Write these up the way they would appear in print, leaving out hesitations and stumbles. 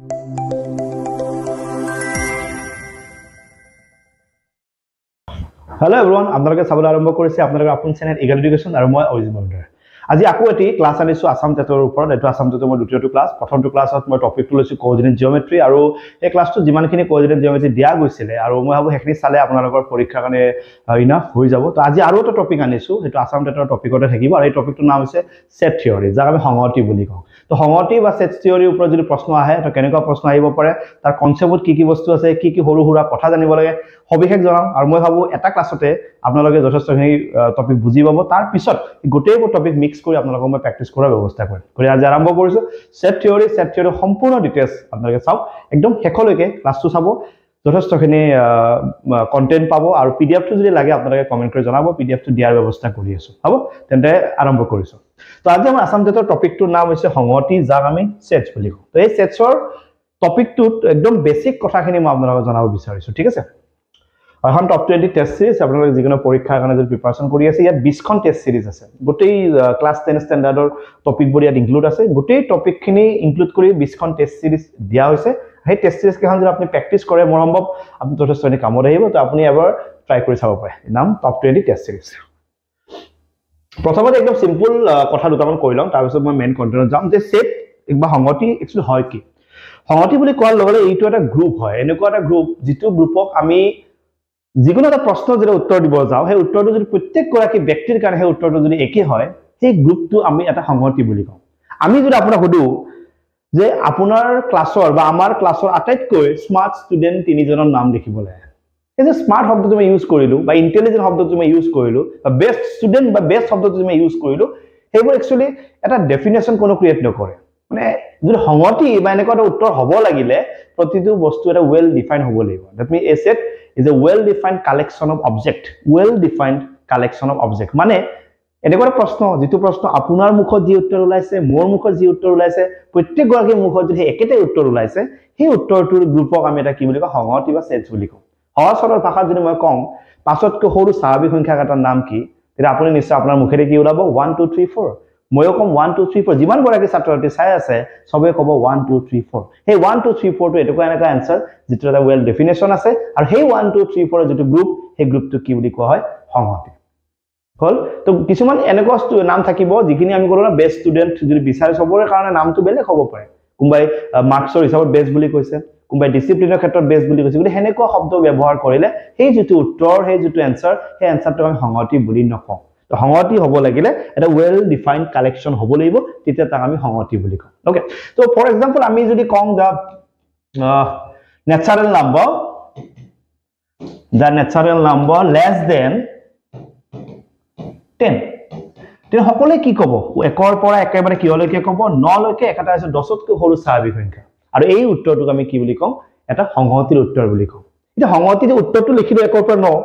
Hello everyone, আপোনালোকে চাবলৈ আৰম্ভ কৰিছে আপোনালোকৰ আপোন চেনেল ইগল এডুকেশ্যন আৰু মই অৰিজিন মণ্ডল। আজি আকৌ এটি ক্লাছ আনিছো আসাম টেটৰ ওপৰত। এটো আসাম টেটৰ মই দ্বিতীয়টো ক্লাছ। প্ৰথমটো ক্লাছত মই টপিকটো লৈছো কোঅৰ্ডিনেট জিওমেট্ৰি আৰু এই ক্লাছটো যিমানখিনি কোঅৰ্ডিনেট জিওমেট্ৰি দিয়া গৈছিলে আৰু মই ভাবো হেখিনি চালে আপোনালোকৰ পৰীক্ষাৰ কাৰণে ইনাফ হৈ যাব। তো আজি আৰু এটা টপিক আনিছো, হেটো আসাম টেটৰ টপিকতে থাকিব আৰু এই টপিকটোৰ নাম হৈছে সেট থিওৰি, যাক আমি সংহতি বুলি কওঁ। তো সংহতি বা সেট থিওৰিৰ ওপৰত যদি প্ৰশ্ন আহে তো কেনেকুৱা প্ৰশ্ন আহিব পাৰে, তাৰ কনসেপ্টত কি বস্তু আছে, কি সৰু হুৰা কথা জানিব লাগে সবিশেষ জনাম। আৰু মই ভাবো এটা ক্লাছতে আপোনালোকে যথেষ্টখিনি টপিক বুজি পাব। তাৰ পিছত গোটেইবোৰ টপিক মিক্স কৰি আপোনালোকক মই প্ৰেক্টিছ কৰাৰ ব্যৱস্থা কৰিম। কৰি আজি আৰম্ভ কৰিছো সেট থিওৰি সম্পূৰ্ণ ডিটেইলছ আপোনালোকে চাওক, একদম শেষলৈকে ক্লাছটো চাব। যথেষ্টখিনি কন্টেন্ট পাব আৰু পিডিএফটো যদি লাগে আপোনালোকে কমেন্ট কৰি জনাব, পিডিএফটো দিয়াৰ ব্যৱস্থা কৰি আছো। হ'ব তেন্তে আৰম্ভ কৰিছো। তো আজি আমাৰ আসাম টেটৰ টপিকটোৰ নাম হৈছে সংহতি, যাক আমি সেটছ বুলি কওঁ। তো এই সেটছৰ টপিকটোত একদম বেসিক কথাখিনি মই আপোনালোকক জনাব বিচাৰিছো, ঠিক আছে? এখন টপ 20 টেষ্ট সিৰিজ আপোনালোকে যিকোনো পৰীক্ষাৰ কাৰণে যদি প্ৰিপাৰেচন কৰি আছে, ইয়াত 20খন টেষ্ট সিৰিজ আছে। গোটেই ক্লাছ 10 ষ্টেণ্ডাৰ্ডৰ টপিকবোৰ ইয়াত ইনক্লুড আছে। গোটেই টপিকখিনি ইনক্লুড কৰি 20খন টেষ্ট সিৰিজ দিয়া হৈছে। সেই টেষ্ট সিৰিজ কেইখন যদি আপুনি প্ৰেক্টিছ কৰে মোৰ সম্ভৱ আপুনি যথেষ্টখিনি কামত আহিব। তো আপুনি এবাৰ ট্ৰাই কৰি চাব পাৰে। নাম টপ 20 টেষ্ট সিৰিজ। প্ৰথমতে একদম সিম্পল কথা দুটামান কৈ লওঁ, তাৰপিছত মই মেইন কন্টেন্টত যাম যে সেট বা সংহতি একচুৱেলি হয় কি। সংহতি বুলি কোৱাৰ লগে লগে এইটো এটা গ্ৰুপ হয়, এনেকুৱা এটা গ্ৰুপ যিটো গ্ৰুপক আমি যিকোনো এটা প্ৰশ্ন যদি উত্তৰ দিব যাওঁ, সেই উত্তৰটো যদি প্ৰত্যেকগৰাকী ব্যক্তিৰ কাৰণে সেই উত্তৰটো যদি একে হয়, সেই গ্ৰুপটো আমি এটা সংহতি বুলি কওঁ। আমি যদি আপোনাক সুধো যে আপোনাৰ ক্লাছৰ বা আমাৰ ক্লাছৰ আটাইতকৈ স্মাৰ্ট ষ্টুডেণ্ট তিনিজনৰ নাম লিখিবলৈ, এই যে স্মাৰ্ট শব্দটো মই ইউজ কৰিলো বা ইন্টেলিজেন্ট শব্দটো মই ইউজ কৰিলো বা বেষ্ট ষ্টুডেণ্ট বা বেষ্ট শব্দটো মই ইউজ কৰিলো, সেইবোৰ একচুৱেলি এটা ডেফিনেশ্যন কোনো ক্ৰিয়েট নকৰে। মানে যদি সংহতি বা এনেকুৱা এটা উত্তৰ হ'ব লাগিলে প্ৰতিটো বস্তু এটা ৱেল ডিফাইন হ'ব লাগিব। That mean A set is a well defined collection of object, well defined collection of object। মানে এনেকুৱা প্ৰশ্ন যিটো প্ৰশ্ন আপোনাৰ মুখত যি উত্তৰ ওলাইছে, মোৰ মুখত যি উত্তৰ ওলাইছে, প্ৰত্যেকগৰাকীৰ মুখত যদি একেটাই উত্তৰ ওলাইছে, সেই উত্তৰটোৰ গ্ৰুপক আমি এটা কি বুলি কওঁ, সংহতি বা সেটছ বুলি কওঁ। সহজ সৰল ভাষাত যদি মই কওঁ পাঁচতকৈ সৰু স্বাভাৱিক সংখ্যা এটাৰ নাম কি, তেতিয়া আপুনি নিশ্চয় আপোনাৰ মুখেৰে কি ওলাব 1 2 3 4। ময়ো কম 1 2 3 4। যিমান গৰাকী ছাত্ৰ ছাত্ৰী চাই আছে সবে ক'ব 1 2 3 4। সেই 1 2 3 4 টো এটুকুৰা এনেকুৱা আনসাৰ যিটো এটা ৱেল ডেফিনেশ্যন আছে, আৰু সেই 1 2 3 4 যিটো গ্ৰুপ, সেই গ্ৰুপটো কি বুলি কোৱা হয়, সংহতি। হল। তো কিছুমান এনেকুৱা নাম থাকিব যিখিনি আমি ক'লো না বেষ্ট ষ্টুডেণ্ট, যদি বিচাৰে সবৰে কাৰণে নামটো বেলেগ হ'ব পাৰে। কোনোবাই মাৰ্কছৰ হিচাপত বেষ্ট বুলি কৈছে, কোনোবাই ডিসিপ্লিনৰ ক্ষেত্ৰত বেষ্ট বুলি কৈছে। কিন্তু সেনেকুৱা শব্দ ব্যৱহাৰ কৰিলে সেই যিটো উত্তৰ, সেই যিটো এনসাৰ, সেই এনসাৰটো আমি সংহতি বুলি নকওঁ। তো সংহতি হ'ব লাগিলে এটা ৱেল ডিফাইন্ড কালেকশ্যন হ'ব লাগিব, তেতিয়া তাক আমি সংহতি বুলি কওঁ। ওকে। তো ফৰ এক্সাম্পল আমি যদি কওঁ দা natural number less than 10, তেতিয়া সকলোৱে কি ক'ব, একৰ পৰা একেবাৰে কিহলৈকে ক'ব, 9 লৈকে। এটা আছে 10তকৈ সৰু স্বাভাৱিক সংখ্যা, আৰু এই উত্তৰটোক আমি কি বুলি কওঁ, এটা সংহতিৰ উত্তৰ বুলি কওঁ। এতিয়া সংহতিৰ উত্তৰটো লিখিলো 1 পৰা 9,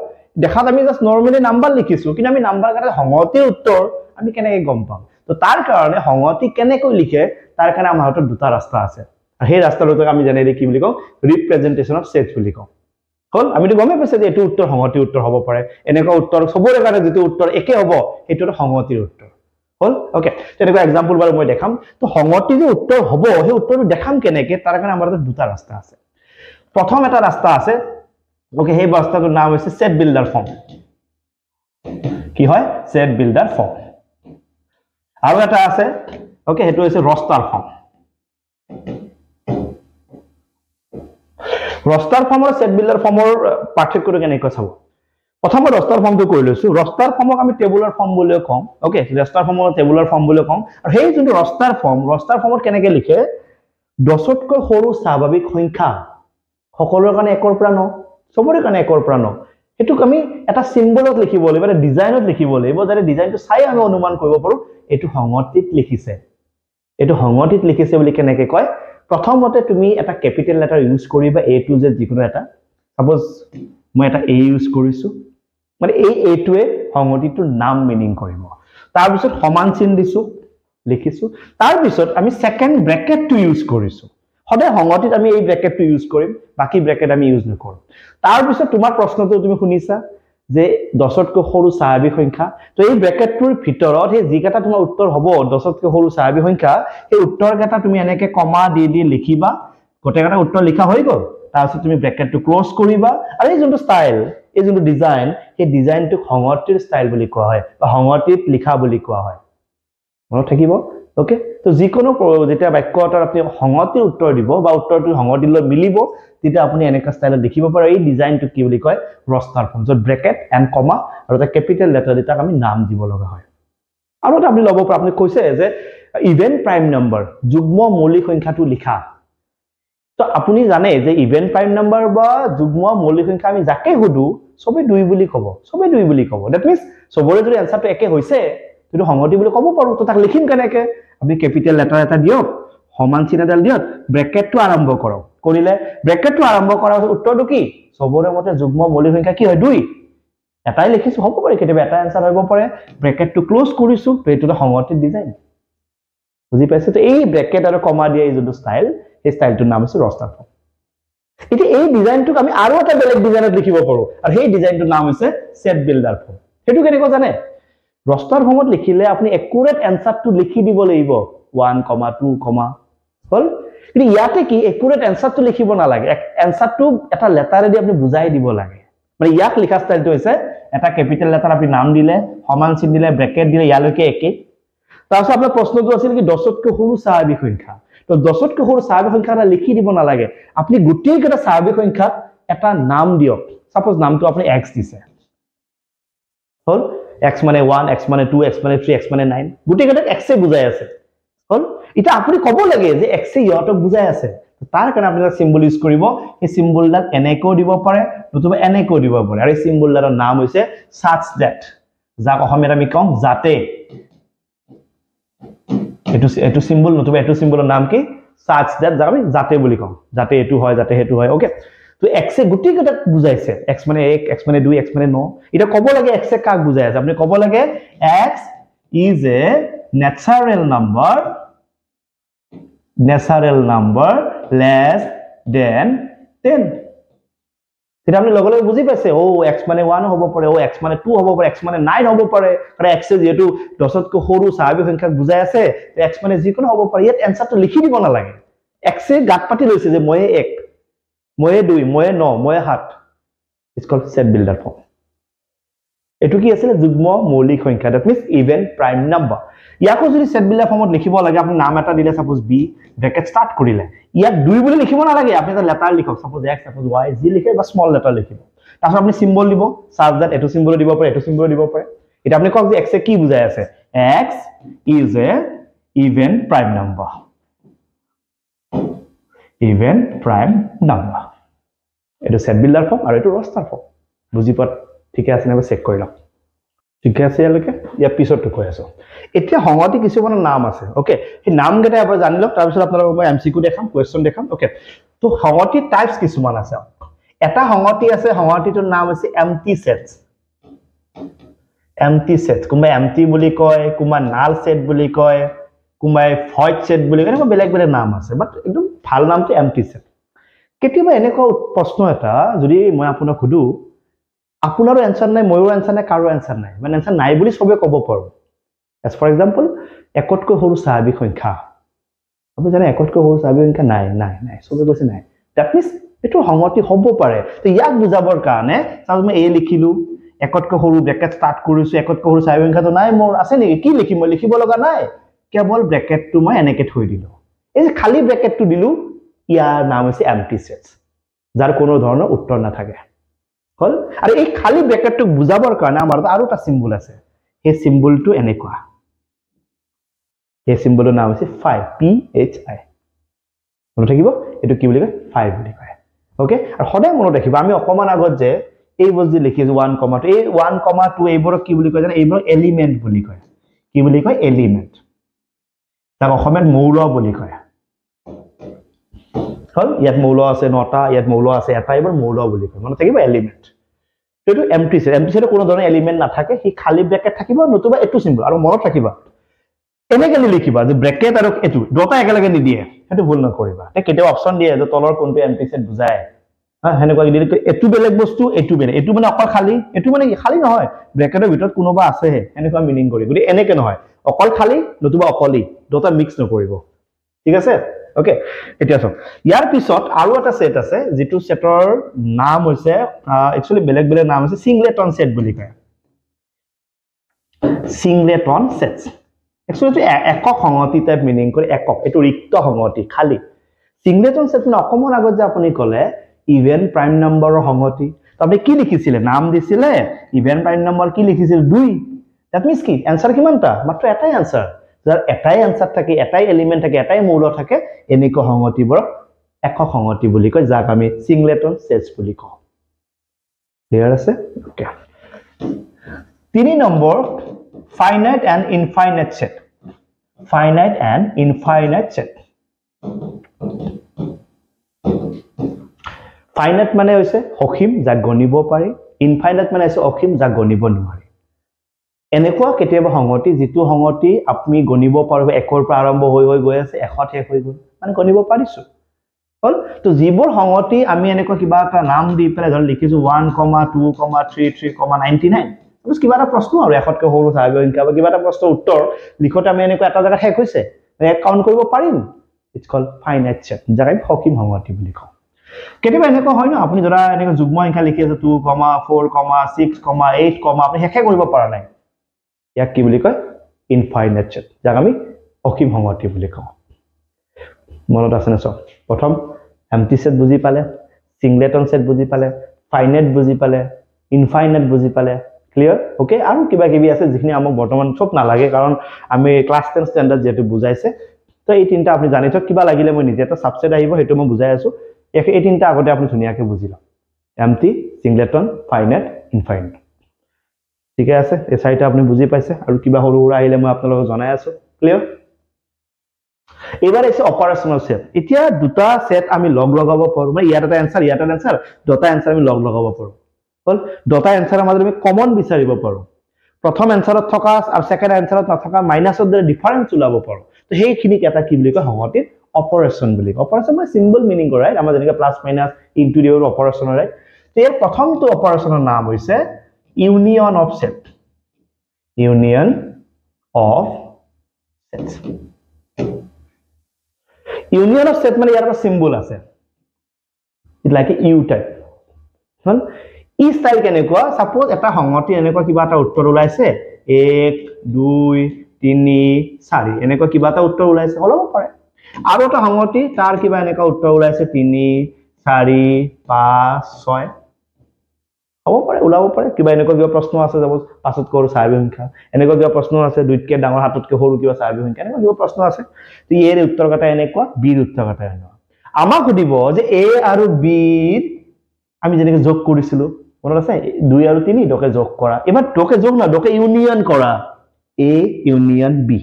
দেখাত আমি জাস্ট নৰমালি নাম্বাৰ লিখিছো, কিন্তু আমি নাম্বাৰ কাটা সংহতিৰ উত্তৰ আমি কেনেকৈ গম পাম। তো তাৰ কাৰণে সংহতি কেনেকৈ লিখে তাৰ কাৰণে আমাৰ হাতত দুটা ৰাস্তা আছে, আৰু সেই ৰাস্তা দুটাক আমি জেনেৰেলি কি বুলি কওঁ, ৰিপ্ৰেজেন্টেশন অফ সেটছ বুলি কওঁ। হল। আমিতো গমে পাইছে যে এইটো উত্তৰ সংহতিৰ উত্তৰ হ'ব পাৰে, এনেকুৱা উত্তৰ সবৰে কাৰণে যিটো উত্তৰ একে হ'ব সেইটো এটা সংহতিৰ উত্তৰ। হল। ওকে। তেনেকুৱা এক্সাম্পল বাৰু মই দেখাম। তো সংহতি যে উত্তৰ হ'ব, সেই উত্তৰটো দেখাম কেনেকৈ, তাৰ কাৰণে আমাৰ হাতত দুটা ৰাস্তা আছে। প্ৰথম এটা ৰাস্তা আছে, ওকে, সেই ৰাস্তাটোৰ নাম হৈছে সেট বিল্ডাৰ ফৰ্ম। কি হয়, সেট বিল্ডাৰ ফৰ্ম। আৰু এটা আছে, ওকে, সেইটো হৈছে ৰস্টাৰ ফৰ্ম। ৰস্টাৰ ফৰ্ম আৰু সেট বিল্ডাৰ ফৰ্মৰ পাৰ্থক্যটো কেনেকৈ চাব। প্ৰথমে ৰস্টাৰ ফৰ্মটো কৰি লৈছো। ৰস্টাৰ ফৰ্মক আমি টেবুলাৰ ফৰ্ম বুলিও কওঁ। ওকে, ৰস্টাৰ ফৰ্মক টেবুলাৰ ফৰ্ম বুলিও কওঁ। আৰু সেই যোনটো ৰস্টাৰ ফৰ্মত কেনেকৈ লিখে, 10তকৈ সৰু স্বাভাৱিক সংখ্যা সকলোৰে কাৰণে 1 পৰা 9, সবৰে কাৰণে 1 পৰা 9, সেইটোক আমি এটা সিম্বলত লিখিব লাগিব, এটা ডিজাইনত লিখিব লাগিব, যাতে ডিজাইনটো চাই আমি অনুমান কৰিব পাৰো এইটো সংহতিত লিখিছে। এইটো সংহতিত লিখিছে বুলি কেনেকৈ কয়, প্ৰথমতে তুমি এটা ক্যাপিটেল লেটাৰ ইউজ কৰিবা, A to Z যিকোনো এটা। সাপোজ মই এটা A ইউজ কৰিছো, মানে এই A টোৱে সংহতিটোৰ নাম মিনিং কৰিব। তাৰ পিছত সমান চিন দিছো, লিখিছো। তাৰ পিছত আমি সেকেন্ড ব্ৰেকেটটো ইউজ কৰিছো। সদায় সংহতিত আমি এই ব্ৰেকেটটো ইউজ কৰিম, বাকি ব্ৰেকেট আমি ইউজ নকৰো। তাৰ পিছত তোমাৰ প্ৰশ্নটো তুমি শুনিছা যে 10তকৈ সৰু স্বাভাৱিক সংখ্যা, তো এই ব্ৰেকেটটোৰ ভিতৰত সেই যিকেইটা তোমাৰ উত্তৰ হ'ব 10তকৈ সৰু স্বাভাৱিক সংখ্যা, সেই উত্তৰকেইটা তুমি এনেকৈ কমা দি লিখিবা। গোটেইকেইটা উত্তৰ লিখা হৈ গ'ল তাৰপিছত তুমি ব্ৰেকেটটো ক্লোজ কৰিবা আৰু এই যোনটো ষ্টাইল এই যোনটো ডিজাইন সেই ডিজাইনটো সংগতিৰ ষ্টাইল বুলি কোৱা হয় বা সংগতিত লিখা বুলি কোৱা হয় মনত থাকিব ওকে তো যিকোনো যেতিয়া বাক্য এটাৰ আপুনি সংগতিৰ উত্তৰ দিব বা উত্তৰটো সংগতিৰ লগত মিলিব তেতিয়া আপুনি এনেকা ষ্টাইলত লিখিব পাৰে এই ডিজাইনটো কি বুলি কয় ৰস্টাৰ ফৰ্ম য'ত ব্ৰেকেট এণ্ড কমা আৰু এটা কেপিটেল লেটাৰ দি তাক আমি নাম দিব লগা হয় আৰু এটা আপুনি ল'ব পাৰে আপুনি কৈছে যে ইভেন প্ৰাইম নম্বৰ যুগ্ম মৌলিক সংখ্যাটো লিখা তো আপুনি জানে যে ইভেন প্ৰাইম নম্বৰ বা যুগ্ম মৌলিক সংখ্যা আমি যাকে সুধো সবে 2 বুলি ক'ব সবে 2 বুলি ক'ব দ্যাট মিন্স সবৰে যদি আনসাৰটো একে হৈছে কিন্তু সংগতি বুলি ক'ব পাৰো তো তাক লিখিম কেনেকে আপুনি কেপিটেল লেটাৰ এটা দিয়ক সমান চিহ্ন এডাল দিয়ক ব্ৰেকেটটো আৰম্ভ কৰক কৰিলে ব্ৰেকেটটো আৰম্ভ কৰাৰ উত্তৰটো কি সবৰে মতে যুগ্ম মৌলিক সংখ্যা কি হয় 2 এটাই লিখিছো হ'ব পাৰে কেতিয়াবা এটা আনসাৰ হ'ব পাৰে ব্ৰেকেটটো ক্লোজ কৰিছো তো এইটো সংগতিৰ ডিজাইন বুজি পাইছে তো এই ব্ৰেকেট আৰু কমা দিয়া এই যোনটো ষ্টাইল এই ষ্টাইলটোৰ নাম আছে ৰস্টাৰ ফৰ্ম এতিয়া এই ডিজাইনটোক আমি আৰু এটা বেলেগ ডিজাইনত লিখিব পাৰো আৰু সেই ডিজাইনটোৰ নাম হৈছে সেট বিল্ডাৰ ফৰ্ম হেতু কেনেকৈ জানে ৰস্টাৰ ফৰ্মত লিখিলে আপুনি একুৰেট এনসাৰটো লিখি দিব লাগিব 1, 2, হল কিন্তু ইয়াতে কি একুৰেট এনসাৰটো লিখিব নালাগে এনসাৰটো এটা লেটাৰেদি আপুনি বুজাই দিব লাগে মানে ইয়াক লিখা ষ্টাইলটো হৈছে এটা ক্যাপিটেল লেটাৰ আপুনি নাম দিলে সমান চিন দিলে ব্ৰেকেট দিলে ইয়ালৈকে একে তাৰপিছত আপোনাৰ প্ৰশ্নটো আছিল কি 10তকৈ সৰু স্বাভাৱিক সংখ্যা তো 10তকৈ সৰু স্বাভাৱিক সংখ্যাটা লিখি দিব নালাগে আপুনি গোটেই কেইটা স্বাভাৱিক সংখ্যাক এটা নাম দিয়ক সাপোজ নামটো আপুনি x দিছে হল x মানে 1 x মানে 2 x মানে 3 x মানে 9 গোটেই কেইটা x এ বুজাই আছে হল এটা আপুনি কব লাগে যে x এ ইহঁতক বুজাই আছে তাৰ কাৰণে আপুনি এটা সিম্বল ইউজ কৰিব এই সিম্বলডাল এনেকৈ দিব পাৰে নতুবা এনেকৈ দিব পাৰে আৰু এই সিম্বলডালৰ নাম হৈছে such that যাক অসমীয়াত আমি কওঁ যাতে এটো সিম্বল নতুবা এটো সিম্বলৰ নাম কি such that যাক আমি যাতে বুলি কওঁ যাতে এটো হয় যাতে হেতু হয় ওকে তো x এ গুটি কেইটা বুজাইছে x মানে 1 x মানে 2 x মানে 9 এটা কব লাগে x এ কাক বুজাই আছে আপুনি কব লাগে x is a natural number less than 10 এটা আপনি লগে লগে বুঝি পাইছে ও x মানে 1 হ'ব পাৰে ও x মানে 2 হ'ব পাৰে x মানে 9 হ'ব পাৰে আৰু x এ যেটো 10 কৈ সৰু স্বাভাৱিক সংখ্যা বুজাই আছে x মানে যিকোনো হ'ব পাৰে ইয়াত এনসারটো লিখি দিব না লাগে x এ গাত পাতি লৈছে যে মই 1 মই 2 মই 9 মই 7 it's called set builder form এটো কি আছিল যুগ্ম মৌলিক সংখ্যা that means even prime number ইয়াকো যদি সেট বিল্ডাৰ ফৰ্মত লিখিব লাগে আপুনি নাম এটা দিলে সাপোজ b ব্ৰেকেট স্টাৰ্ট কৰিলে ইয়াক 2 বুলি লিখিব না লাগে আপুনি এটা লেটাৰ লিখক সাপোজ x সাপোজ y যি লিখে বা স্মল লেটাৰ লিখিব তাৰপিছত আপুনি সিম্বল দিব such that এটো সিম্বল দিব পাৰে এটো সিম্বল দিব পাৰে এটা আপুনি কওক যে x এ কি বুজাই আছে x is a even prime number এটো সেট বিল্ডাৰ ফৰ্ম আৰু এটো ৰস্টাৰ ফৰ্ম বুজি পাত ঠিক আছে না চেক কৰি লওক ঠিক আছে ইয়ালৈকে ইয়া পিছৰটো কৈ আছো এতিয়া সংগতি কিছুমান নাম আছে ওকে এই নাম কেইটা আপুনি জানি লওক তাৰপিছত আপোনালোকক মই এমসিকিউ দেখাম কোৱেশ্চন দেখাম ওকে তো সংগতি টাইপস কিছুমান আছে এটা সংগতি আছে সংগতিটোৰ নাম আছে এম্পটি সেট কোনবা এম্পটি বুলি কয় কোনবা নাল সেট বুলি কয় কোনবা ভয়েড সেট বুলি কয় এনেকুৱা বেলেগ বেলেগ নাম আছে বাট একদম ভাল নামটো এম্পটি সেট কেতিয়াবা এনেকুৱা প্ৰশ্ন এটা যদি মই আপোনাক সুধো আপোনাৰো আনসাৰ নাই ময়ো আনসাৰ নাই কাৰো আনসাৰ নাই মানে আনসাৰ নাই বুলি সবে ক'ব পাৰো as for example একতকৈ সৰু স্বাভাৱিক সংখ্যা আপুনি জানে একতকৈ সৰু স্বাভাৱিক সংখ্যা নাই সবে কৈছে নাই দ্যাট মিন্স এটো সংগতি হ'ব পাৰে তো ইয়াক বুজাবৰ কাৰণে চাও মই এ লিখিলো একতকৈ সৰু ব্ৰেকেট স্টাৰ্ট কৰিছো একতকৈ সৰু স্বাভাৱিক সংখ্যাটো নাই মোৰ আছে নেকি কি লিখিম মই লিখিব লগা নাই কেৱল ব্ৰেকেটটো মই এনেকৈ থৈ দিলো এই খালি ব্ৰেকেটটো দিলো ইয়াৰ নাম হৈছে এম্পটি সেটস যাৰ কোনো ধৰণৰ উত্তৰ নাথাকে হল আৰু এই খালি ব্ৰেকেটটো বুজাবৰ কাৰণে আমাৰ আৰু এটা সিম্বল আছে এই সিম্বলটো এনেকুৱা এই সিম্বলৰ নাম হৈছে phi phi মনত থাকিব এটো কি বুলি কয় phi বুলি কয় ওকে আৰু সদায় মনত ৰাখিব আমি অকমান আগত যে এই বস্তু লিখিছো 1, 2 এই 1, 2 এইবোৰ কি বুলি কয় জানে এইবোৰ এলিমেন্ট বুলি কয় কি বুলি কয় এলিমেন্ট তাক অসমীয়াত মৌল বুলি কয় হল ইয়াত মৌল আছে 9টা ইয়াত মৌল আছে এটা এইবোৰ মৌল বুলি কয় মনত থাকিব এলিমেন্ট এটো এম্পটি সেট কোনো ধৰণৰ এলিমেন্ট নাথাকে হি খালি ব্ৰেকেট থাকিব নতুবা এটো সিম্বল আৰু মনত ৰাখিবা এনেকৈ লিখিবা যে ব্ৰেকেট আৰু এটো দুটা একেলগে নিদিয়ে হেতু ভুল নকৰিবা তে কেতিয়া অপচন দিয়ে যে তলৰ কোনটো এম্পটি সেট বুজায় হেনেকুৱা দিলে এটো বেলেগ বস্তু এটো বেলেগ এটো মানে অকল খালি এটো মানে খালি নহয় ব্ৰেকেটৰ ভিতৰত কোনোবা আছে হেনেকুৱা মিনিং কৰি গুটি এনেকৈ নহয় অকল খালি নতুবা অকলি দুটা মিক্স নকৰিব ঠিক আছে ওকে এতিয়া চাওক ইয়াৰ পিছত আৰু এটা সেট আছে যেটো সেটৰ নাম হৈছে একচুয়ালি বেলেগ বেলেগ নাম আছে সিংলেটন সেট বুলি কয় সিংলেটন সেটস একচুয়ালি একক সংহতি টাইপ মিনিং কৰে একক এটো ৰিক্ত সংহতি খালি সিংলেটন সেট মানে অকমন আগত যে আপুনি কলে ইভেন প্ৰাইম নম্বৰৰ সংহতি তবে কি লিখিছিলে নাম দিছিলে ইভেন প্ৰাইম নম্বৰ কি লিখিছিল 2 দ্যাট মিন্স কি आंसर কিমানটা মাত্ৰ এটাই आंसर যাৰ এটাই आंसर থাকে এটাই এলিমেন্ট থাকে এটাই মৌল থাকে এনেক সংহতিবোৰ একক সংহতি বুলি কয় যাক আমি সিংলেটন সেটস বুলি কওঁ ক্লিয়াৰ আছে okay 3 number finite and infinite set finite and infinite set finite মানে হৈছে অসীম যা গণিব পাৰি infinite মানে হৈছে অসীম যা গণিব নোৱাৰি এনেকুৱা কেতিয়াবা সংহতি যেটো সংহতি আপুনি গণিব পাৰিব একৰ পৰা আৰম্ভ হৈ হৈ গৈ আছে এখত শেষ হৈ গল মানে গণিব পাৰিছো হল তো যিবোৰ সংহতি আমি এনেকুৱা কিবা এটা নাম দি পেলাই ধৰ লিখিছো 1,2,33,99 বস কিবা এটা প্ৰশ্ন আৰু এখতকৈ সৰু সাগৰ ইনকা কিবা এটা প্ৰশ্ন উত্তৰ লিখতে আমি এনেকুৱা এটা জায়গা শেষ হৈছে এক কাউন্ট কৰিব পাৰিম ইটস কল্ড ফাইনাইট সেট যাক আমি অসীম সংহতি বুলি কওঁ কেতিয়াবা এনেকুৱা হয় ন আপুনি ধৰা এনেকুৱা যুগ্ম সংখ্যা লিখি আছে 2,4,6,8, আপুনি শেষ কৰিব পৰা নাই ইয়াক কি বুলি কয় ইনফাইনাইট সেট যাক আমি অসীম সংহতি বুলি কওঁ মনত আছে না সব প্ৰথম এম্পটি সেট বুজি পালে সিংলেটন সেট বুজি পালে ফাইনাইট বুজি পালে ইনফাইনাইট বুজি পালে ক্লিয়ার ওকে আৰু কিবা কিবি আছে যিখিনি আমাক বৰ্তমান সব নালাগে কাৰণ আমি ক্লাস 10 স্ট্যান্ডার্ড যেটো বুজাইছে তো এই তিনটা আপুনি জানি থক কিবা লাগিলে মই নিজে এটা সাবসেট আহিব হেতু মই বুজাই আছো এই তিনটা আগতে আপুনি ধুনিয়াকে বুজিলা এম্পটি সিংলেটন ফাইনাইট ইনফাইনাইট ঠিক আছে এই চাৰিটা আপুনি বুজি পাইছে আৰু কিবা সৰু সৰু আহিলে মই আপোনালোকক জনাই আছো ক্লিয়াৰ এবাৰ আছে অপাৰেশনাল সেট এতিয়া দুটা সেট আমি লগ লগাব পাৰো মানে ইয়াত এটা আনসাৰ দুটা আনসাৰ আমি লগ লগাব পাৰো হল দুটা আনসাৰৰ মাজত আমি কমন বিচাৰিব পাৰো প্ৰথম আনসাৰত থকা আৰু সেকেন্ড আনসাৰত নথকা মাইনাসৰ দৰে ডিফাৰেন্স উলাব পাৰো তো সেইখিনি এটা কি বুলি কয় সংহতিৰ অপাৰেশন বুলি অপাৰেশন মানে সিম্বল মিনিং কৰে আমাৰ যেনেকৈ plus minus into their operation হয় তো এই প্ৰথমটো অপাৰেশনৰ নাম হৈছে union of set union of sets union of set মানে ইয়াৰ এটা সিম্বল আছে it like a U type হল ই স্টাইল কেনেকুৱা সাপোজ এটা সংহতি এনেকুৱা কিবা এটা উত্তৰ ওলাইছে 1 2 3 4 এনেকুৱা কিবা এটা উত্তৰ ওলাইছে হলব পাৰে আৰু এটা সংহতি তাৰ কিবা এনেকুৱা উত্তৰ ওলাইছে 3 4 5 6 হব পাৰে ওলাব পাৰে কিবা এনেকুৱা কিবা প্ৰশ্ন আছে যাব পাছত কৰো স্বাভাৱিক সংখ্যা এনেকুৱা কিবা প্ৰশ্ন আছে দুইতকে ডাঙৰ হাততকে সৰু কিবা স্বাভাৱিক সংখ্যা এনেকুৱা কিবা প্ৰশ্ন আছে তো এৰ উত্তৰ কটা এনেকুৱা বিৰ উত্তৰ কটা এনেকুৱা আমাক সুধিব যে এ আৰু বি আমি যেনেকৈ যোগ কৰিছিলো মনত আছে 2 আৰু 3 ডকে যোগ কৰা এবাৰ ডকে যোগ না ডকে ইউনিয়ন কৰা এ ইউনিয়ন বি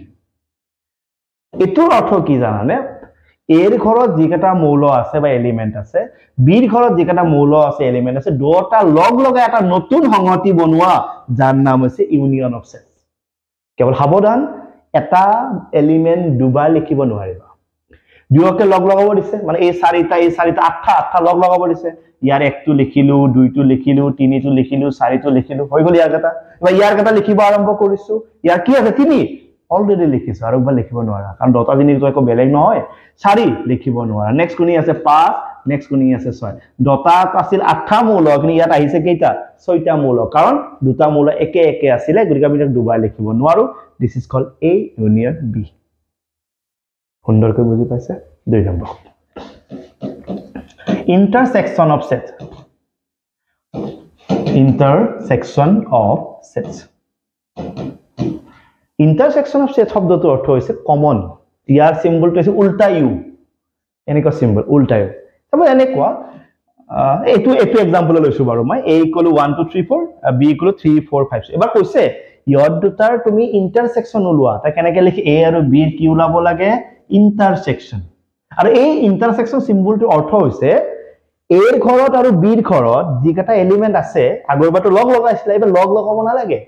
এটোৰ অৰ্থ কি জানানে এৰ ঘৰত যিকেটা মৌল আছে বা এলিমেন্ট আছে বিৰ ঘৰত যিকেটা মৌল আছে এলিমেন্ট আছে দুটা লগ লগা এটা নতুন সংহতি বনোৱা যাৰ নাম হৈছে ইউনিয়ন অফ সেটস কেৱল সাৱধান এটা এলিমেন্ট দুবাৰ লিখিব নোৱাৰিবা দুয়োকে লগ লগাব দিছে মানে এই চাৰিটা আঠটা লগ লগাব দিছে ইয়াৰ একটো লিখিলো দুইটো লিখিলো তিনিটো লিখিলো চাৰিটো লিখিলো হৈ গল ইয়াৰ কথা বা ইয়াৰ কথা লিখিব আৰম্ভ কৰিছো ইয়াৰ কি আছে তিনি অলৰেডি লিখিছো আৰু একবাৰ লিখিব নোৱাৰা কাৰণ দটা জিনিস তো একো বেলেগ নহয় 4 লিখিব নোৱাৰা নেক্সট কোনি আছে 5 নেক্সট কোনি আছে 6 দটা আছিল 8টা মৌল কিন্তু ইয়াত আহিছে কেইটা 6টা মৌল কাৰণ দুটা মৌল একে একে আছিল গতিকে আমি দুবাৰ লিখিব নোৱাৰো this is called A union B সুন্দৰকৈ বুজি পাইছে 2 number intersection of sets intersection of sets intersection of sets শব্দটো অৰ্থ হৈছে কমন ইয়াৰ সিম্বলটো হৈছে উল্টা ইউ এনেকুৱা সিম্বল উল্টা ইউ তবে এনেকুৱা এটো এক্সাম্পল লৈছো বাৰু মই a = 1 2 3 4 b = 3 4 5 এবাৰ কৈছে ইয়ৰ দুটাৰ তুমি ইন্টাৰসেকশন ওলোৱা তা কেনেকৈ লিখি a আৰু b কি ওলাব লাগে ইন্টাৰসেকশন আৰু এই ইন্টাৰসেকশন সিম্বলটোৰ অৰ্থ হৈছে এৰ ঘৰত আৰু বিৰ ঘৰত যিকেটা এলিমেন্ট আছে আগৰবাৰটো লগ লগাইছিল এবাৰ লগ লগাব নালাগে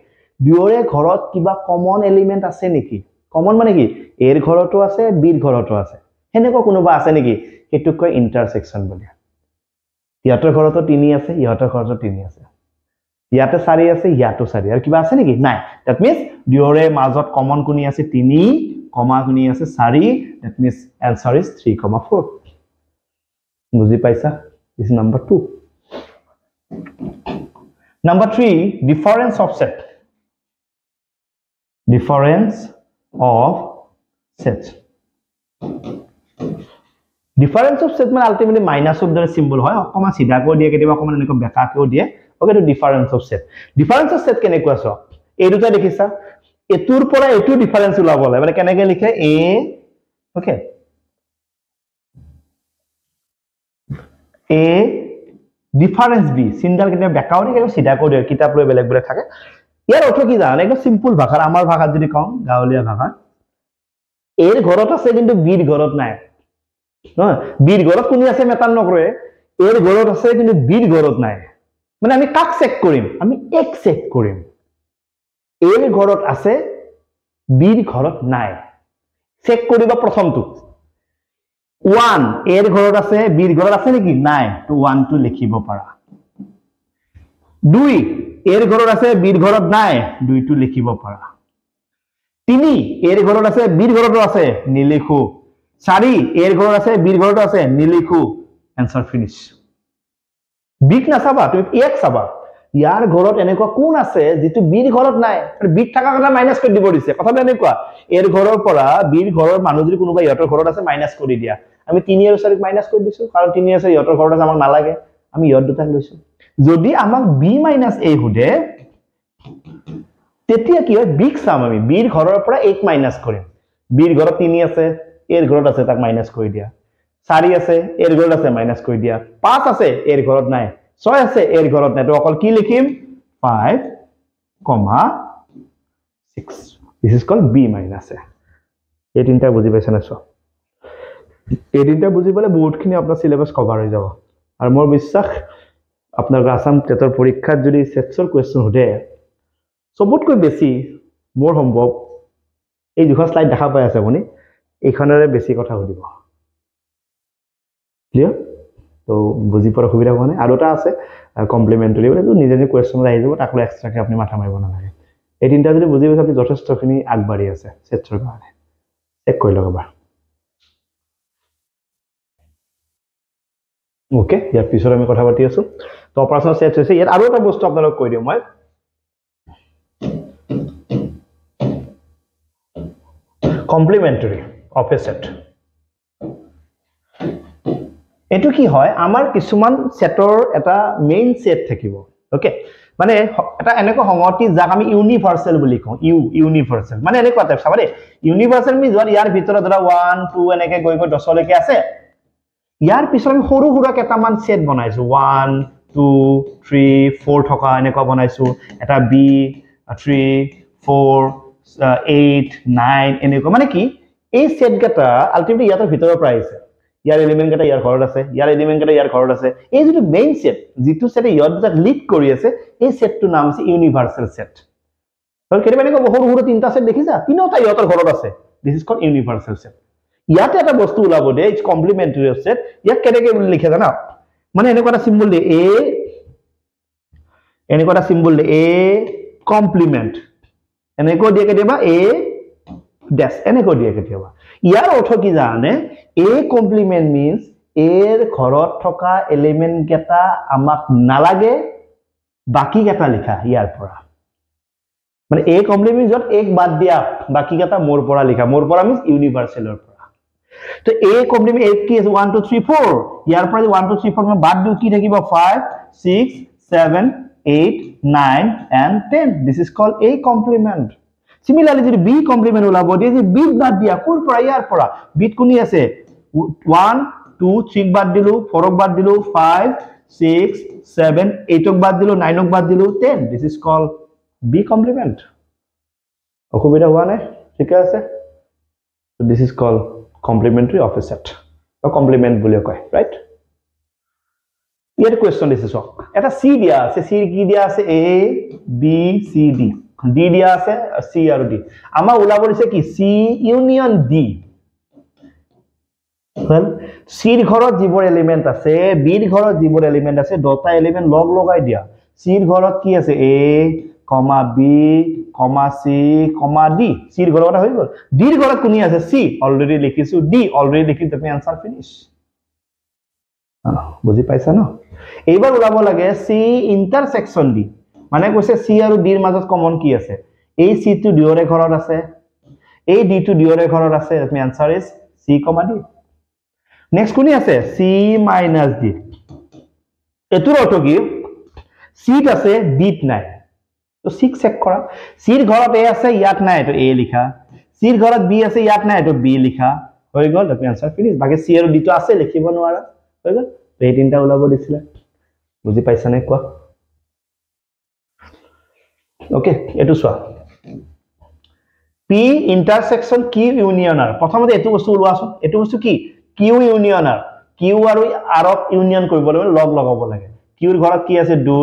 দুয়োৰে ঘৰত কিবা কমন এলিমেন্ট আছে নেকি কমন মানে কি এৰ ঘৰতো আছে বিৰ ঘৰতো আছে হেনেকুৱা কোনোবা আছে নেকি এটুক কয় ইন্টাৰসেকশন বুলি ইয়াতৰ ঘৰতো 3 আছে ইয়াতৰ ঘৰতো 3 আছে ইয়াতে 4 আছে ইয়াতো 4 আৰু কিবা আছে নেকি নাই দ্যাট মিন্স দুয়োৰে মাজত কমন কোনি আছে 3 কমা কোনি আছে 4 That means answer is 3,4. বুজি পাইছা? This is number 2. Number 3, difference of set. Difference of set. Difference of set মানে ultimately minus of the symbol হয় অকমান সিধা কৰি দিয়ে কেতিয়াবা অকমান এনেকৈ বেকা কৰি দিয়ে ওকে তো difference of set. Difference of set কেনেকুৱা আছে এই দুটা দেখিছা এতুৰ পৰা এতু ডিফাৰেন্স ওলাব লাগে মানে কেনেকৈ লিখে a okay a difference B single কেনে বেকাও নি কেনে সিধা কৰি দিয়ে কিতাপ লৈ বেলেগ বেলেগ থাকে ইয়াৰ অৰ্থ কি জানা একদম সিম্পল ভাষা আমাৰ ভাষাত যদি কওঁ গাঁৱলীয়া ভাষা এৰ ঘৰত আছে কিন্তু বিৰ ঘৰত নাই নহয় বিৰ ঘৰত কোনি আছে মেটাৰ নকৰে এৰ ঘৰত আছে কিন্তু বিৰ ঘৰত নাই মানে আমি কাক চেক কৰিম আমি এক চেক কৰিম এৰ ঘৰত আছে বিৰ ঘৰত নাই চেক কৰিবা প্ৰথমটো 1 এৰ ঘৰত আছে বিৰ ঘৰত আছে নেকি নাই তো 1 টো লিখিব পাৰা 2 এৰ ঘৰত আছে বিৰ ঘৰত নাই 2 টো লিখিব পাৰা 3 এৰ ঘৰত আছে বিৰ ঘৰত আছে নিলিখো 4 এৰ ঘৰত আছে বিৰ ঘৰত আছে নিলিখো आंसर ফিনিশ বিক না চাবা তুমি এক চাবা ইয়াৰ ঘৰত এনেকুৱা কোন আছে যেটো বিৰ ঘৰত নাই বিক থাকা কথা মাইনাস কৰি দিব দিছে কথাটো এনেকুৱা এৰ ঘৰৰ পৰা বিৰ ঘৰৰ মানুহ যদি কোনোবা ইহঁতৰ ঘৰত আছে মাইনাস কৰি দিয়া আমি 3 এৰ 4 মাইনাস কৰি দিছো কাৰণ 3 আছে ইহঁতৰ ঘৰত আছে আমাক নালাগে আমি ইহঁত দুটা লৈছো যদি আমাক b - a হুদে তেতিয়া কি হয় বিক চাম আমি বিৰ ঘৰৰ পৰা 1 মাইনাস কৰিম বিৰ ঘৰত 3 আছে এৰ ঘৰত আছে তাক মাইনাস কৰি দিয়া 4 আছে এৰ ঘৰত আছে মাইনাস কৰি দিয়া 5 আছে এৰ ঘৰত নাই 6 আছে এৰ ঘৰত নাই তো অকল কি লিখিম 5, 6 this is called b minus a এই তিনটা বুজি পাইছ না সব এই তিনটা বুজি পালে বহুতখিনি আপোনাৰ সিলেবাস কভাৰ হৈ যাব আৰু মোৰ বিশ্বাস আপোনাৰ আসাম টেটৰ পৰীক্ষাত যদি সেটছৰ কোৱেশ্চন হদে সবতকৈ বেছি মোৰ সম্ভৱ এই দুখন স্লাইড দেখা পাই আছে আপুনি এইখনৰে বেছি কথা সুধিব ক্লিয়াৰ তো বুজি পৰা সুবিধা হোৱা নাই আৰু এটা আছে কমপ্লিমেন্টাৰী বলে তো নিজে নিজে কোৱেশ্চন আহি যাব তাকলে এক্সট্ৰাকে আপুনি মাথা মাৰিব নালাগে এই তিনটা যদি বুজি পাইছে আপুনি যথেষ্টখিনি আগবাঢ়ি আছে সেটছৰ কাৰণে চেক কৰি লওক এবাৰ ওকে ইয়াৰ পিছত আমি কথা পাতি আছো তো অপাৰেশন সেট হৈছে ইয়াত আৰু এটা বস্তু আপোনালোক কৈ দিও মই কমপ্লিমেন্টাৰী অফ এ সেট এটো কি হয় আমাৰ কিছুমান সেটৰ এটা মেইন সেট থাকিব ওকে মানে এটা এনেকৈ সংগতি যাক আমি ইউনিভাৰ্সাল বুলি কওঁ ইউনিভাৰ্সাল মানে এনেকুৱা টাইপ চাবা দে ইউনিভাৰ্সাল মি যোৱা ইয়াৰ ভিতৰত ধৰা 1 2 এনেকৈ গৈ 10 লৈকে আছে ইয়াৰ পিছত আমি সৰু সৰু কেটামান সেট বনাইছো 1 2 3 4 থকা এনেকুৱা বনাইছো এটা b 3 4 8 9 এনেকুৱা মানে কি এই সেট গটা আলটিমেটলি ইয়াৰ ভিতৰৰ পৰা আহিছে ইয়াৰ এলিমেন্ট গটা ইয়াৰ ঘৰত আছে ইয়াৰ এলিমেন্ট গটা ইয়াৰ ঘৰত আছে এই যেটো মেইন সেট যেটো সেটে ইয়াৰ দুটা লিড কৰি আছে এই সেটটো নাম আছে ইউনিভাৰ্সাল সেট তো কেনেবানে সৰু সৰু তিনটা সেট দেখিছা তিনটা ইয়াৰ ঘৰত আছে দিস ইজ কল্ড ইউনিভাৰ্সাল সেট ইয়াতে এটা বস্তু ওলাব দে ইটস কমপ্লিমেন্টাৰী সেট ইয়াক কেনেকৈ লিখে জানা মানে এনেকুৱা এটা সিম্বল দে a এনেকুৱা এটা সিম্বল দে a কমপ্লিমেন্ট এনেকৈ দিয়ে কেতিয়াবা a ড্যাশ এনেকৈ দিয়ে কেতিয়াবা ইয়াৰ অৰ্থ কি জানে a কমপ্লিমেন্ট মিন্স এৰ ঘৰত থকা এলিমেন্ট কেটা আমাক নালাগে বাকি কেটা লিখা ইয়াৰ পৰা মানে a কমপ্লিমেন্ট যত এক বাদ দিয়া বাকি কেটা মোৰ পৰা লিখা মোৰ পৰা মিন্স ইউনিভাৰ্সালৰ তো a কমপ্লিমেন্ট a কি আছে 1 2 3 4 ইয়াৰ পৰা 1 2 3 4 মই বাদ দিও কি থাকিব 5 6 7 8 9 and 10 this is called a complement similarly যদি b complement ওলাব দিয়ে যে b বাদ দিয়া কোৰ পৰা ইয়াৰ পৰা b কোনি আছে 1 2 3 বাদ দিলো 4 ক বাদ দিলো 5 6 7 8 ক বাদ দিলো 9 ক বাদ দিলো 10 this is called b complement অসুবিধা হোৱা নাই ঠিক আছে so this is called complementary of a set or complement বুলি কয় right ইয়াৰ কোৱেশ্চন দিছে সক এটা c দিয়া আছে c কি দিয়া আছে a b c d d দিয়া আছে c আৰু d আমাৰ ওলাব দিছে কি c union d well c ৰ ঘৰত যিবোৰ এলিমেন্ট আছে b ৰ ঘৰত যিবোৰ এলিমেন্ট আছে দুটা এলিমেন্ট লগ লগাই দিয়া c ৰ ঘৰত কি আছে a b C, D. C ৰ ঘৰত হৈ গল D ৰ ঘৰত কোনি আছে C অলৰেডি লিখিছো D অলৰেডি লিখি তুমি আনসাৰ ফিনিশ বুজি পাইছা ন এইবাৰ ওলাব লাগে C ইন্টাৰসেকশন D মানে কৈছে C আৰু D ৰ মাজত কমন কি আছে এই C টো D ৰ ঘৰত আছে এই D টো D ৰ ঘৰত আছে তুমি answer is C, D next কোনি আছে C - D এটোৰ অৰ্থ কি C ত আছে D ত নাই তো 6 চেক কৰা C ৰ ঘৰত A আছে ইয়াত নাই তো A লিখা C ৰ ঘৰত B আছে ইয়াত নাই তো B লিখা হৈ গল তুমি আনসার ফিনিশ বাকি C আৰু D তো আছে লিখিব নোৱাৰা হৈ গল তো এই তিনটা ওলাব দিছিলে বুজি পাইছা নে কোৱা ওকে এটো সোৱা P ইন্টাৰসেকশন Q ইউনিয়ন R প্ৰথমতে এটো বস্তু ওলাৱাছ এটো বস্তু কি Q ইউনিয়ন R Q আৰু R ক ইউনিয়ন কৰিব লাগে লগ লগাব লাগে Q ৰ ঘৰত কি আছে 2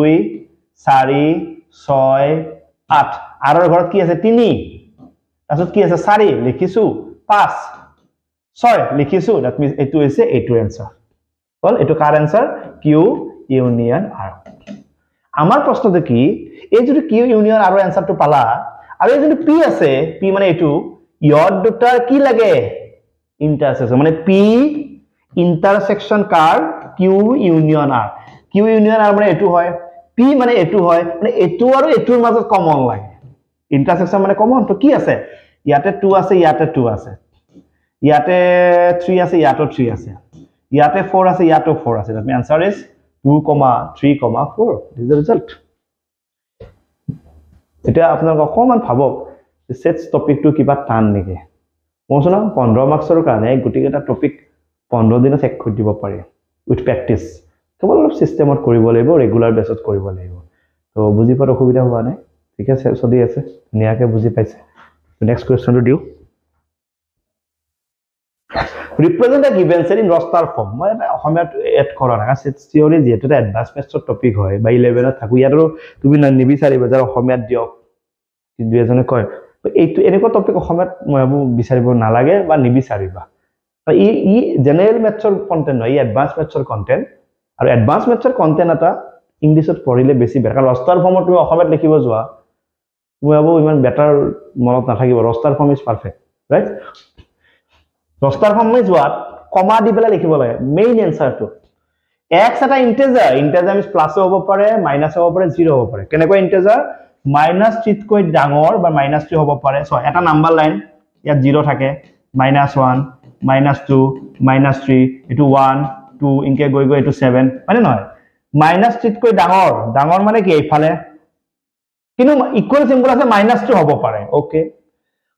4 6 8 R ৰ ঘৰত কি আছে 3 তাৰছত কি আছে 4 লিখিছো 5 6 লিখিছো দ্যাট মিন্স এটো হৈছে এটো আনসার বল এটো কাৰ আনসাৰ Q ইউনিয়ন R আমাৰ প্ৰশ্নটো কি এই যদি Q ইউনিয়ন R ৰ আনসাৰটো পালা আৰু এই যদি P আছে P মানে এটো ইয়ৰ দুটাৰ কি লাগে ইন্টাৰসেকশন মানে P ইন্টাৰসেকশন কাৰ Q union R Q union R মানে এটো হয় P মানে এটো হয় মানে এটো আৰু এটোৰ মাজত কমন লাগে ইন্টারসেকশন মানে কমন তো কি আছে ইয়াতে 2 আছে ইয়াতে 2 আছে ইয়াতে 3 আছে ইয়াতে 3 আছে ইয়াতে 4 আছে ইয়াতে 4 আছে that means answer is 2, 3, 4 this is the result এটা আপোনাক অকমান ভাবক সেটস টপিকটো কিবা টান নেকি মছনা 15 মাৰ্কছৰ কাৰণে গুটিকেটা টপিক 15 দিনত চেক কৰি দিব পাৰি উইথ প্ৰেক্টিস কেৱল অলপ সিস্টেমত কৰিব লাগিব ৰেগুলাৰ বেসত কৰিব লাগিব তো বুজি পাৰ অসুবিধা হোৱা নাই ঠিক আছে সদি আছে নিয়াকে বুজি পাইছে নেক্সট কোৱেশ্চনটো দিও represent a given set in roster form মই অসমত এড কৰা না সেটস থিওৰি যেটো এডভান্স মেথছৰ টপিক হয় বা 11 ত থাকু ইয়াৰ তুমি নিবিচাৰিবা যে অসমত দিয়ক কিন্তু এজনে কয় এইটো এনেকুৱা টপিক অসমত মই বিচাৰিব নালাগে বা নিবিচাৰিবা ই জেনাৰেল মেথছৰ কন্টেন্ট হয় ই এডভান্স মেথছৰ কন্টেন্ট আৰু এডভান্স মেথছৰ কন্টেন্ট এটা ইংলিশত পঢ়িলে বেছি বেটাৰ কাৰণ ৰস্টাৰ ফৰ্মত তুমি অসমত লিখিব যোৱা মই ভাবো ইমান বেটাৰ মনত নাথাকিব roster form is perfect right roster form মানে যোৱা কমা দি পেলাই লিখিব লাগে মেইন এনসাৰটো x এটা ইন্টিজাৰ মিন্স প্লাস হ'ব পাৰে মাইনাস হ'ব পাৰে 0 হ'ব পাৰে কেনেকৈ ইন্টিজাৰ -3 কৈ ডাঙৰ বা -3 হ'ব পাৰে সো এটা নাম্বাৰ লাইন ইয়াত 0 থাকে -1 -2 -3 এটো 1 2 ইনকে গৈ গৈ এটো 7 মানে নহয় -3 কৈ ডাঙৰ মানে কি এইফালে কিন্তু ইকুৱেল সিম্বল আছে -2 হ'ব পাৰে ওকে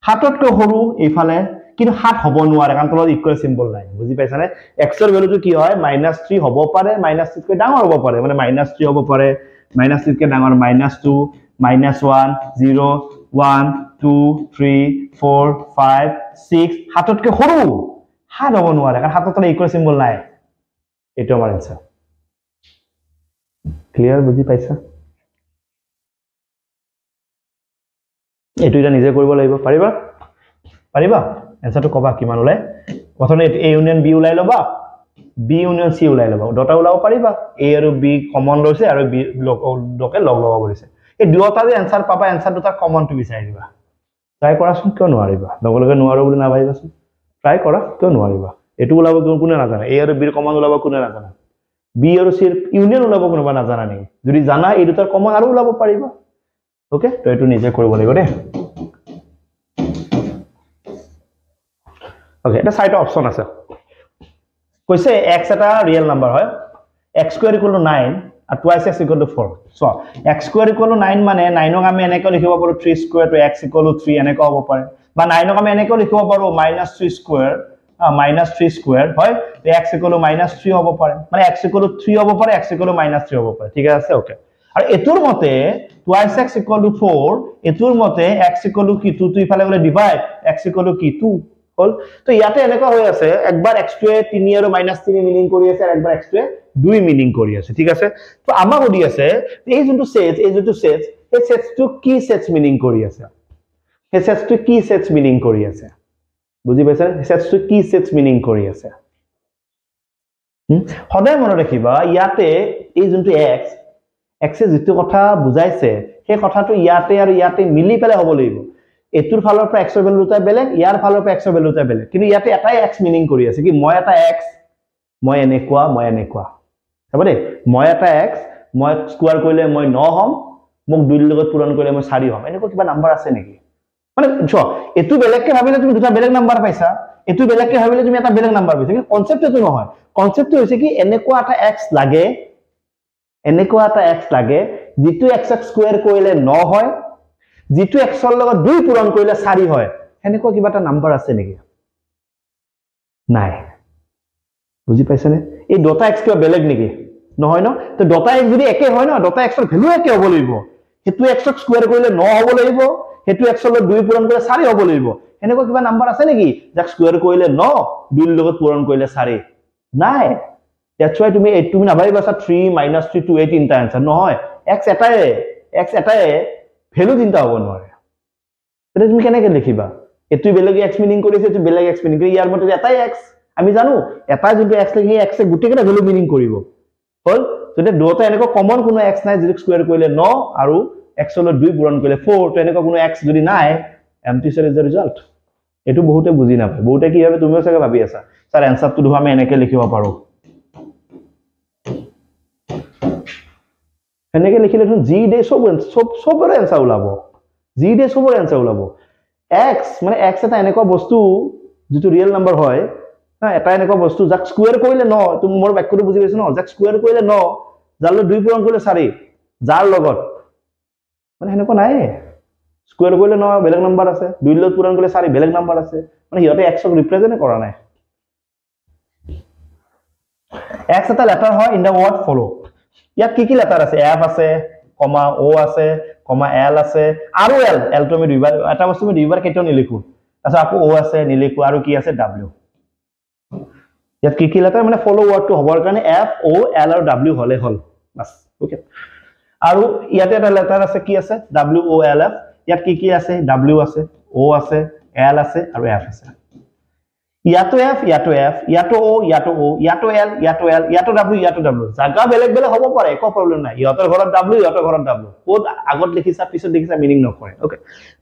7 কৈ সৰু এইফালে কিন্তু 7 হ'ব নোৱাৰে কাৰণ তলত ইকুৱেল সিম্বল নাই বুজি পাইছা নে x ৰ ভ্যালুটো কি হয় -3 হ'ব পাৰে -3 কৈ ডাঙৰ হ'ব পাৰে মানে -3 হ'ব পাৰে -3 কৈ ডাঙৰ -2 -1 0 1 2 3 4 5 6 7 কৈ সৰু 7 হ'ব নোৱাৰে কাৰণ 7 তলত ইকুৱেল সিম্বল নাই এটো আমাৰ আনসাৰ ক্লিয়াৰ বুজি পাইছা এটো এটা নিজে কৰিব লাগিব পাৰিবা এনসাৰটো কবা কিমান ওলাই প্ৰথমে A ইউনিয়ন B ওলাই লবা B ইউনিয়ন C ওলাই লবা দুটা ওলাব পাৰিবা A আৰু B কমন লৈছে আৰু B লকে লগ লগাব দিছে এই দুটা যে এনসাৰ পাবা এনসাৰ দুটা কমন টু বিচাৰি দিবা ট্ৰাই কৰাচোন কিয় নোৱাৰিবা লগলগে নোৱাৰো বুলি নাভাবিবাচোন ট্ৰাই কৰা কিয় নোৱাৰিবা এটো ওলাব কোনে নাজানে A আৰু B কমন ওলাব কোনে নাজানে B আৰু C ইউনিয়ন ওলাব কোনোবা নাজানা নেকি যদি জানা এই দুটাৰ কমন আৰু ওলাব পাৰিবা ওকে তো এটো নিজে কৰিব লাগিব দে ওকে এটা চাইটো অপচন আছে কৈছে x এটা ৰিয়েল নাম্বাৰ হয় x স্কয়াৰ = 9 আৰু twice x = 4 so x square = 9 মানে 9 ক আমি এনেকৈ লিখিব পাৰো 3 স্কয়াৰ তো x = 3 এনেকৈ হ'ব পাৰে বা 9 ক আমি এনেকৈ লিখিব পাৰো -3 স্কয়াৰ -3 স্কয়াৰ হয় তো x = -3 হ'ব পাৰে মানে x = 3 হ'ব পাৰে x = -3 হ'ব পাৰে ঠিক আছে ওকে আৰু এটোৰ মতে twice x = 4 এটোৰ মতে x = কি 2 টো ইফালে গলে ডিভাইড x = কি 2 হল তো ইয়াতে এনেকা হৈ আছে একবাৰ x টো 3 আৰু -3 মিনিং কৰি আছে আৰু একবাৰ x টো 2 মিনিং কৰি আছে ঠিক আছে তো আমাৰ বডি আছে এই যোনটো সেটস এই সেটস টো কি সেটস মিনিং কৰি আছে এই সেটস টো কি সেটস মিনিং কৰি আছে বুজি পাইছা সেটস টো কি সেটস মিনিং কৰি আছে সদায় মনত ৰাখিবা ইয়াতে এই যোনটো x এ যেটো কথা বুজাইছে সেই কথাটো ইয়াতে আৰু ইয়াতে মিলি পেলাই হ'ব লাগিব এটোৰ ফালৰ পৰা x ৰ ভ্যালু দুটা বেলেগ ইয়াৰ ফালৰ পৰা x ৰ ভ্যালু দুটা বেলেগ কিন্তু ইয়াতে এটাই x মিনিং কৰি আছে কি মই এটা x মই এনেকুৱা হ'ব দে মই এটা x মই স্কয়াৰ কৰিলে মই 9 হম মোক 2 ৰ লগত পূৰণ কৰিলে মই 4 হম এনেকুৱা কিবা নাম্বাৰ আছে নেকি মানে চ এটো বেলেগকে ভাবিলে তুমি দুটা বেলেগ নাম্বাৰ পাইছা এটো বেলেগকে ভাবিলে তুমি এটা বেলেগ নাম্বাৰ পাইছা কিন্তু কনসেপ্ট এটো নহয় কনসেপ্টটো হৈছে কি এনেকুৱা এটা x লাগে যেটো x স্কয়াৰ কৰিলে 9 হয় যেটো x ৰ লগত 2 পূৰণ কৰিলে 4 হয় এনেকুৱা কিবা এটা নাম্বাৰ আছে নেকি নাই বুজি পাইছানে এই ডটা x কিবা বেলেগ নেকি নহয় ন তো ডটা x যদি একে হয় ন ডটা x ৰ ভ্যালু একে হ'ব লাগিব হেতু x স্কয়াৰ কৰিলে 9 হ'ব লাগিব হেতু x ৰ লগত 2 পূৰণ কৰিলে 4 হ'ব লাগিব এনেকুৱা কিবা নাম্বাৰ আছে নেকি যাক স্কয়াৰ কৰিলে 9 2 ৰ লগত পূৰণ কৰিলে 4 নাই that's why তুমি নাভাবিবা 3 - 3 2 8 তিনটা आंसर নহয় x এটাই ভ্যালু তিনটা হ'ব নোৱাৰে এটা তুমি কেনেকৈ লিখিবা এটো বেলেগ x মিনিং কৰিছে এটো বেলেগ x মিনিং কৰি ইয়াৰ মতে এটাই x আমি জানো এটা যদি x লিখি x এ গুটেকেটা ভ্যালু মিনিং কৰিব হল যদি দুটা এনেকুৱা কমন কোনো x নাই যদি স্কয়াৰ কৰিলে 9 আৰু x ৰ লগত 2 পূৰণ কৰিলে 4 তো এনেকুৱা কোনো x যদি নাই empty set is the result এটো বহুতে বুজি নাপায় বহুতে কি ভাবে তুমিও চাগে ভাবি আছা স্যার आंसरটো দেখো আমি এনেকৈ লিখিব পাৰো এনেকৈ লিখিলে তুমি জি ডে সবৰে आंसर ওলাব জি ডে সবৰে आंसर ওলাব x মানে x এটা এনেকুৱা বস্তু যেটো ৰিয়েল নাম্বাৰ হয় না এটা এনেকুৱা বস্তু যাক স্কয়াৰ কৰিলে 9 তুমি মোৰ বাক্যটো বুজি পাইছ ন যাক স্কয়াৰ কৰিলে 9 যাৰ লগত 2 পূৰণ কৰিলে 4 যাৰ লগত মানে এনেকুৱা নাই স্কয়াৰ কৰিলে 9 বেলেগ নাম্বাৰ আছে 2 লগত পূৰণ কৰিলে 4 বেলেগ নাম্বাৰ আছে মানে হিয়তে x ক ৰিপ্ৰেজেন্ট কৰা নাই x এটা লেটাৰ হয় ইন দা ওয়াৰ্ড ফলো ইয়াত কি লেটাৰ আছে f আছে কমা o আছে কমা l আছে আৰু l তো আমি দুইবাৰ এটা বস্তু আমি দুইবাৰ কেটো নিলিখো আচ্ছা আকৌ o আছে নিলিখো আৰু কি আছে w ইয়াত কি লেটাৰ মানে ফলো ওয়াৰ্ডটো হবৰ কাৰণে f o l আৰু w হলে হল বাস ওকে আৰু ইয়াতে এটা লেটাৰ আছে কি আছে w o l f ইয়াত কি আছে w আছে o আছে l আছে আৰু f আছে ইয়াতো f ইয়াতো f ইয়াতো o ইয়াতো o ইয়াতো l ইয়াতো l ইয়াতো w জাগা বেলেগ বেলেগ হ'ব পাৰে একো প্ৰবলেম নাই ইয়াতৰ ঘৰত w ইয়াতৰ ঘৰত w কোড আগত লিখিছা পিছত লিখিছা মিনিং নকৰে ওকে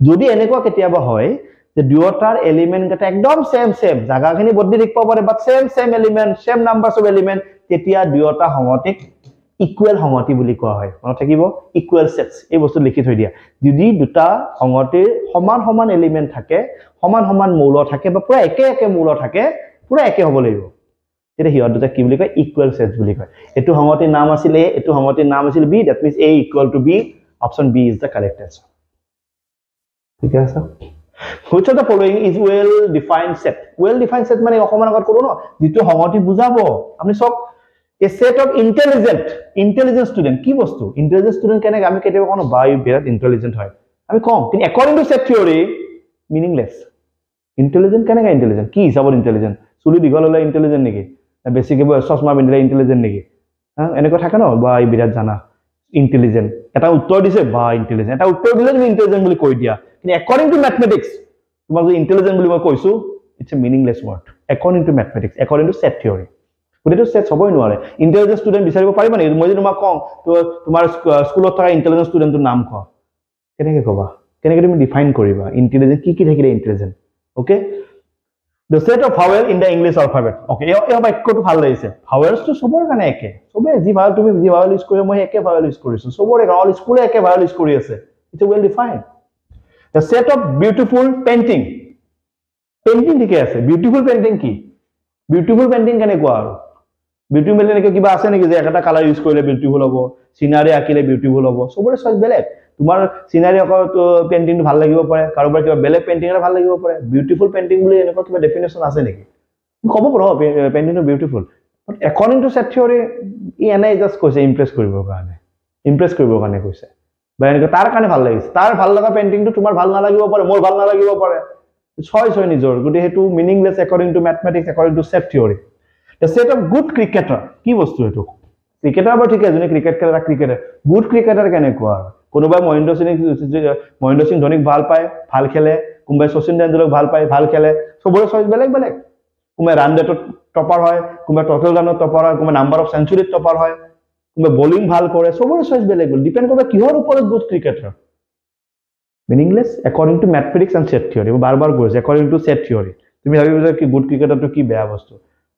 যদি এনেকুৱা কেতিয়াবা হয় যে দুয়োটাৰ এলিমেন্ট গটা একদম সেম জাগাখিনি বদলি লিখিব পাৰে but same element same numbers of element তেতিয়া দুয়োটা সংহতিক ইকুৱেল সংহতি বুলি কোৱা হয় মনত থাকিব ইকুৱেল সেটস এই বস্তু লিখি থৈ দিয়া যদি দুটা সংহতিৰ সমান এলিমেন্ট থাকে সমান মৌল থাকে বা পুৰা একে মৌল থাকে পুৰা একে হ'ব লাগিব তেতিয়া হিয়ত দুটা কি বুলি কয় ইকুৱেল সেটস বুলি কয় এটো সংহতিৰ নাম আছিল a এটো সংহতিৰ নাম আছিল b that means a equal to b option b is the correct answer ঠিক আছে which of the following is well defined set মানে অকমান আগত কৰো ন যেটো সংহতি বুজাবো আপুনি সব a set of intelligent student কি বস্তু intelligent student কেনে আমি কেতিয়াবা কোনো বাই বিৰাট ইন্টেলিজেন্ট হয় আমি কম কিন্তু according to set theory meaningless intelligent কেনে intelligent কি হিচাপত intelligent চুলি দীঘল হলে intelligent নেকি বেসিকলি চশমা পিন্ধিলে intelligent নেকি এনেকৈ থাকে ন বাই বিৰাট জানা intelligent এটা উত্তৰ দিছে বা intelligent এটা উত্তৰ দিলে তুমি intelligent বুলি কৈ দিয়া কিন্তু according to mathematics তোমাক যে intelligent বুলি মই কৈছো it's a meaningless word according to mathematics according to set theory বুলিতো সেট হবই নোৱাৰে ইন্টেলিজেন্ট স্টুডেন্ট বিচাৰিব পাৰিবা নেকি মই যদি তোমাক কম তো তোমাৰ স্কুলত থকা ইন্টেলিজেন্ট স্টুডেন্টৰ নাম কোৱা কেনেকৈ কবা কেনেকৈ তুমি ডিফাইন কৰিবা ইন্টেলিজেন্ট কি থাকিলে intelligent okay the set of vowel in the english alphabet okay এই বাক্যটো ভাল লাগিছে vowels তো সবৰ কাৰণে একে সবে যি ভাৱেল তুমি যি ভাৱেল ইউজ কৰিবা মই একে ভাৱেল ইউজ কৰিছো সবৰে অল স্কুলে একে ভাৱেল ইউজ কৰি আছে it's well defined the set of beautiful painting ঠিকে আছে beautiful painting কি beautiful painting কেনেকুৱা আৰু বিউটি মেলে নেকি কিবা আছে নেকি যে একটা কালাৰ ইউজ কৰিলে বিউটিফুল হ'ব সিনাৰি আঁকিলে বিউটিফুল হ'ব সবৰে চইচ বেলেগ তোমাৰ সিনাৰি আকৌ পেইন্টিংটো ভাল লাগিব পাৰে কাৰোবাৰ কিবা বেলেগ পেইন্টিং এটা ভাল লাগিব পাৰে বিউটিফুল পেইন্টিং বুলি এনেকুৱা কিবা ডেফিনেশন আছে নেকি ক'ব পাৰো পেইন্টিংটো beautiful but according to set theory ই এনে জাস্ট কৈছে ইমপ্ৰেস কৰিবৰ কাৰণে কৈছে বা এনেকৈ তাৰ কাৰণে ভাল লাগিছে তাৰ ভাল লগা পেইন্টিংটো তোমাৰ ভাল নালাগিব পাৰে মোৰ ভাল নালাগিব পাৰে চইচ হয় নিজৰ গতি হেতু meaningless according to mathematics according to set theory the set of good cricketer কি বস্তু হেতু ক্রিকেটার বা ঠিক আছে জনে ক্রিকেট খেলা ক্রিকেটার গুড ক্রিকেটার কেনেকুৱা কোনোবা মহেন্দ্ৰ সিং ধোনিক ভাল পায় ভাল খেলে কোনোবা শচীন তেণ্ডুলক ভাল পায় ভাল খেলে সবৰে চইচ বেলেগ কোনোবা ৰান ৰেটত টপাৰ হয় কোনোবা টোটাল ৰানত টপাৰ হয় কোনোবা নাম্বাৰ অফ সেঞ্চুৰীত টপাৰ হয় কোনোবা বলিং ভাল কৰে সবৰে চইচ বেলেগ বেলেগ ডিপেন্ড কৰে কিহৰ ওপৰত good cricketer meaningless according to mathematics and set theory বাৰ কৈছে একৰ্ডিং টু সেট থিওৰি তুমি ভাবিবা কি গুড ক্ৰিকেটাৰটো কি বেয়া বস্তু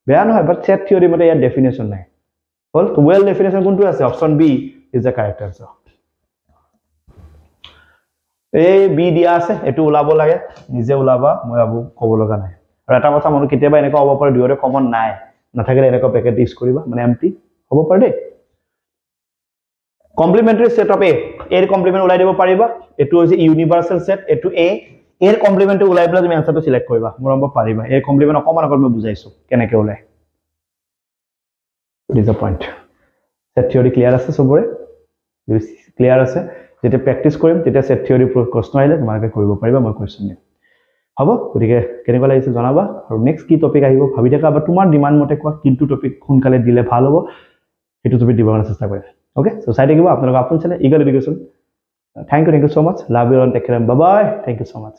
বেয়া নহয় বাট সেট থিওৰি মতে ইয়াৰ ডেফিনেশ্যন নাই হল ৱেল ডেফিনেশ্যন কোনটো আছে option B is the correct answer এই বি দিয়া আছে এটো ওলাব লাগে নিজে ওলাবা মই আবু ক'ব লগা নাই আৰু এটা কথা মন কেতিয়াবা এনেকা হ'ব পাৰে দুয়োৰে কমন নাই নাথাকিলে এনেকা পেকেট ইউজ কৰিবা মানে এমটি হ'ব পাৰে দেই কমপ্লিমেন্টাৰী সেট অফ এ এৰ কমপ্লিমেন্ট উলাই দিব পাৰিবা এটো হৈছে ইউনিভাৰ্সাল সেট এটো এ এৰ কমপ্লিমেন্ট উলাই পেলাই তুমি আনসাৰটো সিলেক্ট কৰিবা মৰম পাৰিবা এৰ কমপ্লিমেন্ট অকমান আগত মই বুজাইছো কেনেকৈ উলাই is the point set theory clear আছে সবৰে ক্লিয়াৰ আছে যেতে প্ৰেক্টিস কৰিম তেতে সেট থিওৰি প্ৰশ্ন আহিলে তোমালোকে কৰিব পাৰিবা মই কোৱেশ্চন দিম হ'ব গতিকে কেনেকুৱা লাগিছে জনাবা আৰু নেক্সট কি টপিক আহিব ভাবি থাকা বা তোমাৰ ডিমান্ড মতে কোৱা কিটো টপিক সোনকালে দিলে ভাল হ'ব হেতু তুমি দিবৰ চেষ্টা কৰিবা ওকে সো চাই থাকিব আপোনালোক আপোন channel Eagle Education thank you so much love you and take care bye bye thank you so mass